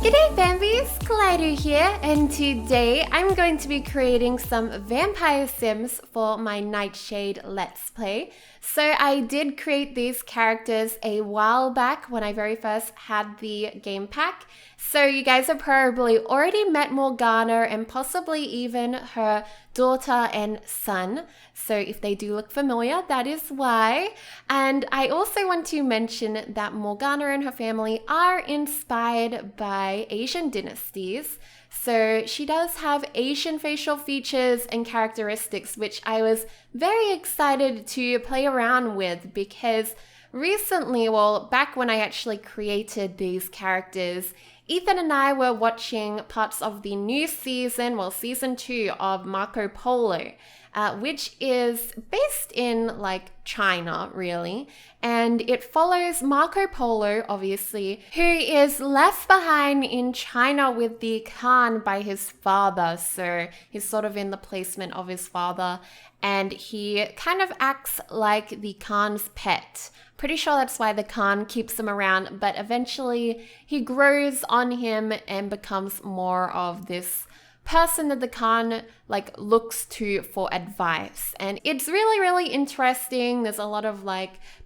G'day Bambies, Kaleidow here, and today I'm going to be creating some vampire sims for my Nightshade Let's Play. So I did create these characters a while back when I very first had the game pack. So you guys have probably already met Morgana and possibly even her daughter and son. So if they do look familiar, that is why. And I also want to mention that Morgana and her family are inspired by Asian dynasties. So she does have Asian facial features and characteristics, which I was very excited to play around with because recently, well, back when I actually created these characters, Ethan and I were watching parts of the new season, well, season 2 of Marco Polo, which is based in China, really. And it follows Marco Polo, obviously, who is left behind in China with the Khan by his father. So he's sort of in the placement of his father, and he kind of acts like the Khan's pet. Pretty sure that's why the Khan keeps him around, but eventually he grows on him and becomes more of this person that the Khan looks to for advice. And it's really, really interesting. There's a lot of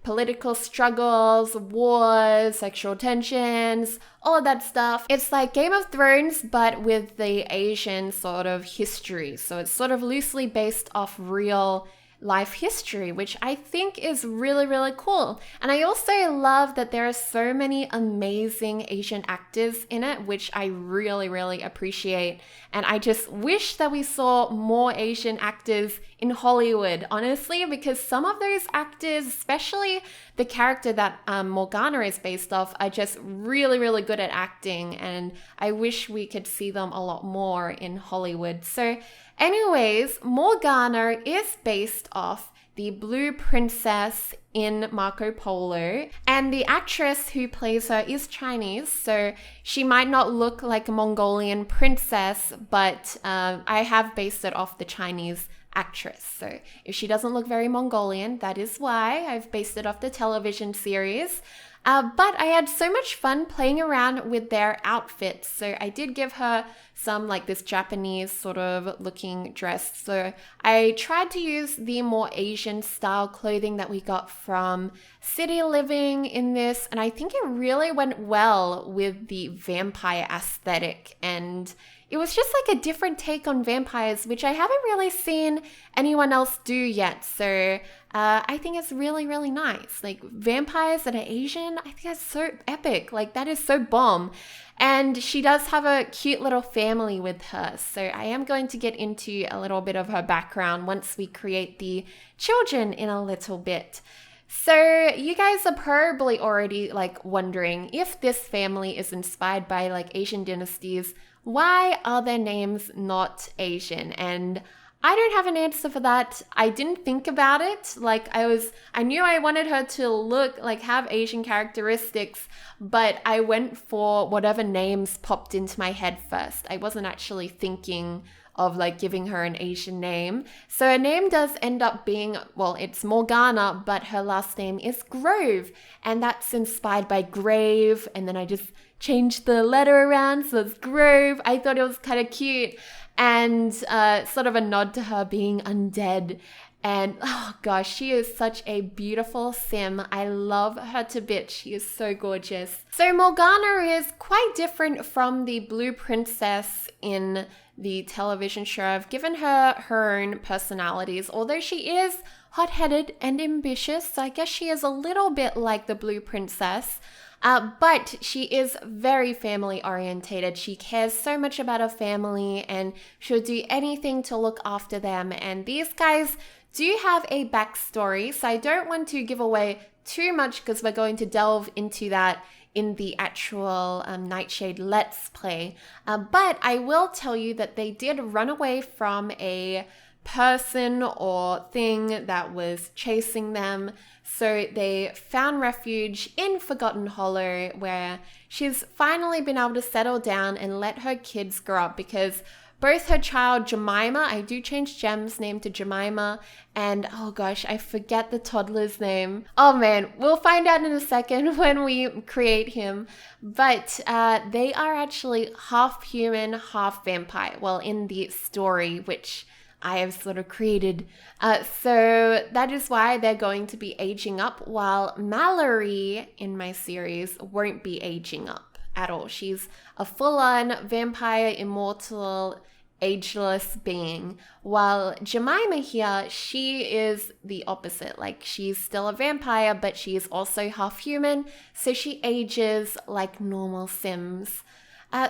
political struggles, wars, sexual tensions, all of that stuff. It's like Game of Thrones, but with the Asian sort of history. So it's sort of loosely based off real life history, which I think is really, really cool. And I also love that there are so many amazing Asian actors in it, which I really, really appreciate. And I just wish that we saw more Asian actors in Hollywood, honestly, because some of those actors, especially the character that Morgana is based off, are just really, really good at acting. And I wish we could see them a lot more in Hollywood. So anyways, Morgana is based off the Blue Princess in Marco Polo, and the actress who plays her is Chinese, so she might not look like a Mongolian princess, but I have based it off the Chinese actress. So if she doesn't look very Mongolian, that is why I've based it off the television series. But I had so much fun playing around with their outfits. So I did give her some this Japanese sort of looking dress. So I tried to use the more Asian style clothing that we got from City Living in this. And I think it really went well with the vampire aesthetic. And it was just a different take on vampires, which I haven't really seen anyone else do yet. So I think it's really, really nice. Vampires that are Asian, I think that's so epic. That is so bomb. And she does have a cute little family with her. So I am going to get into a little bit of her background once we create the children in a little bit. So you guys are probably already wondering if this family is inspired by Asian dynasties. Why are their names not Asian? And I don't have an answer for that. I didn't think about it. I knew I wanted her to look have Asian characteristics, but I went for whatever names popped into my head first. I wasn't actually thinking of giving her an Asian name. So her name does end up being, well, it's Morgana, but her last name is Grove, and that's inspired by grave, and then I just changed the letter around, so it's Grove. I thought it was kind of cute, and sort of a nod to her being undead. And oh gosh, she is such a beautiful sim. I love her to bits. She is so gorgeous. So Morgana is quite different from the Blue Princess in the television show. I've given her her own personalities, although she is hot-headed and ambitious. So I guess she is a little bit like the Blue Princess. But she is very family orientated. She cares so much about her family and she'll do anything to look after them. And these guys do have a backstory, so I don't want to give away too much because we're going to delve into that in the actual Nightshade Let's Play. But I will tell you that they did run away from a person or thing that was chasing them. So they found refuge in Forgotten Hollow, where she's finally been able to settle down and let her kids grow up, because both her child Jemima, I do change Jem's name to Jemima, and oh gosh, I forget the toddler's name. Oh man, we'll find out in a second when we create him. But they are actually half human, half vampire. Well, in the story, which I have sort of created. So that is why they're going to be aging up, while Mallory in my series won't be aging up at all. She's a full-on vampire, immortal, ageless being, while Jemima here, she is the opposite. Like, she's still a vampire, but she is also half human, so she ages like normal Sims.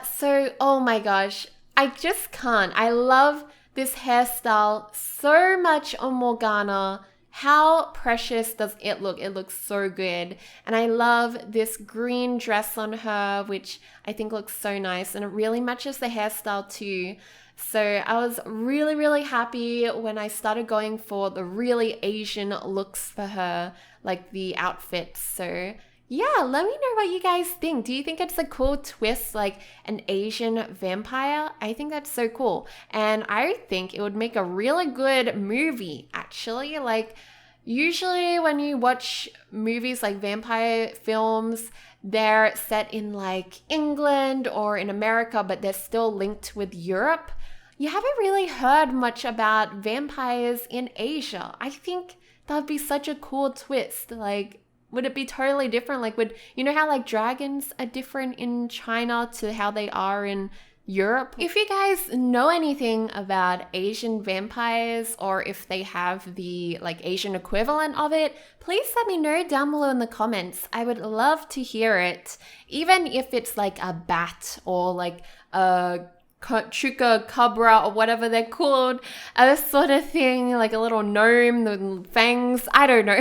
So, oh my gosh, I just can't. I love this hairstyle so much on Morgana. How precious does it look? It looks so good. And I love this green dress on her, which I think looks so nice. And it really matches the hairstyle too. So I was really, really happy when I started going for the really Asian looks for her, like the outfits. So yeah, let me know what you guys think. Do you think it's a cool twist, like an Asian vampire? I think that's so cool. And I think it would make a really good movie, actually. Like, usually when you watch movies like vampire films, they're set in like England or in America, but they're still linked with Europe. You haven't really heard much about vampires in Asia. I think that would be such a cool twist. Like, would it be totally different? Like, you know how like dragons are different in China to how they are in Europe? If you guys know anything about Asian vampires, or if they have the like Asian equivalent of it, please let me know down below in the comments. I would love to hear it. Even if it's like a bat or like a chupacabra or whatever they're called, a sort of thing, like a little gnome with fangs. I don't know.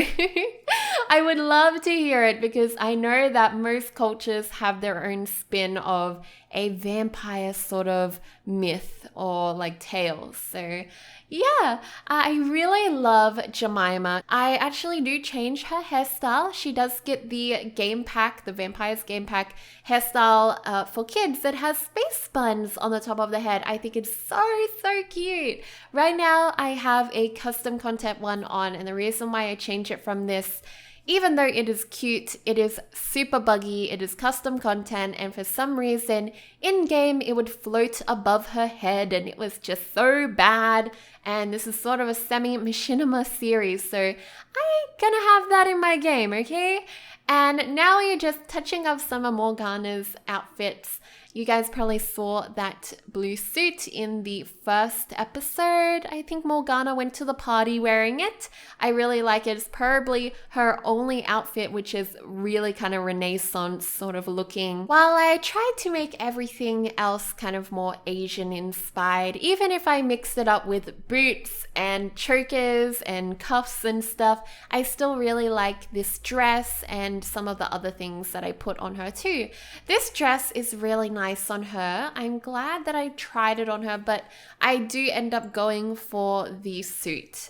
I would love to hear it, because I know that most cultures have their own spin of a vampire sort of myth or like tale. So yeah, I really love Jemima. I actually do change her hairstyle. She does get the game pack, the Vampires game pack hairstyle for kids that has space buns on the top of the head. I think it's so, so cute. Right now, I have a custom content one on, and the reason why I change it from this, even though it is cute, it is super buggy, it is custom content, and for some reason, in-game, it would float above her head, and it was just so bad. And this is sort of a semi-machinima series, so I ain't gonna have that in my game, okay? And now we're just touching up some of Morgana's outfits. You guys probably saw that blue suit in the first episode. I think Morgana went to the party wearing it. I really like it. It's probably her only outfit, which is really kind of Renaissance sort of looking. While I tried to make everything else kind of more Asian inspired, even if I mixed it up with boots and chokers and cuffs and stuff, I still really like this dress and some of the other things that I put on her too. This dress is really nice on her. I'm glad that I tried it on her, but I do end up going for the suit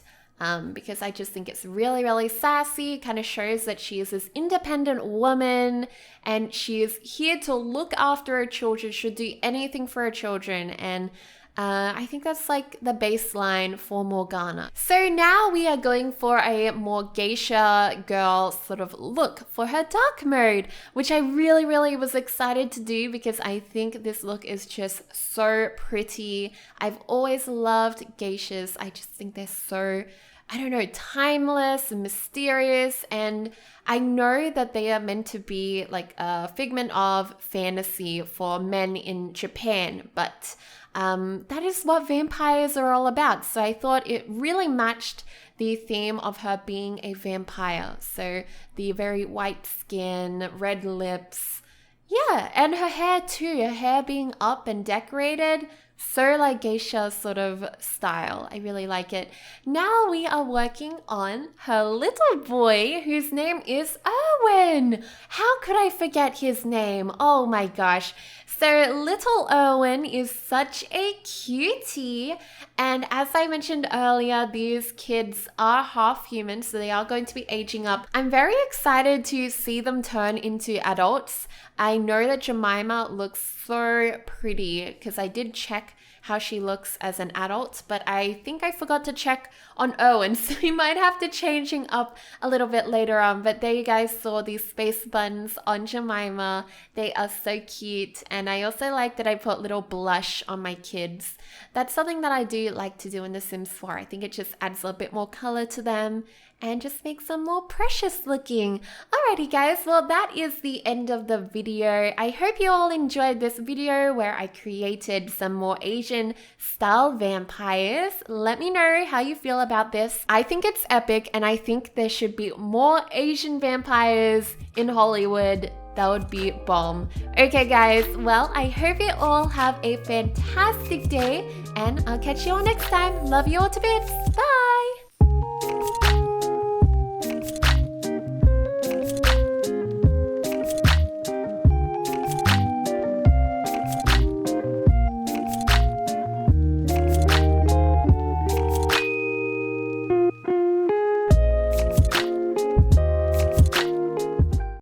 because I just think it's really, really sassy. It kind of shows that she is this independent woman and she is here to look after her children, should do anything for her children, and I think that's like the baseline for Morgana. So now we are going for a more geisha girl sort of look for her dark mode, which I really, really was excited to do because I think this look is just so pretty. I've always loved geishas. I just think they're so, I don't know, timeless and mysterious, and I know that they are meant to be like a figment of fantasy for men in Japan, but that is what vampires are all about. So I thought it really matched the theme of her being a vampire. So the very white skin, red lips, yeah, and her hair too, her hair being up and decorated. So like geisha sort of style. I really like it. Now we are working on her little boy, whose name is Erwin. How could I forget his name? Oh my gosh. So little Erwin is such a cutie, and as I mentioned earlier, these kids are half human, so they are going to be aging up. I'm very excited to see them turn into adults. I know that Jemima looks so pretty because I did check how she looks as an adult, but I think I forgot to check on Owen, so we might have to change him up a little bit later on. But there you guys saw these space buns on Jemima. They are so cute, and I also like that I put little blush on my kids. That's something that I do like to do in The Sims 4. I think it just adds a bit more color to them and just makes them more precious looking. Alrighty guys, well that is the end of the video. I hope you all enjoyed this video where I created some more Asian style vampires. Let me know how you feel about this. I think it's epic, and I think there should be more Asian vampires in Hollywood. That would be bomb. Okay guys, well I hope you all have a fantastic day, and I'll catch you all next time. Love you all to bits. Bye!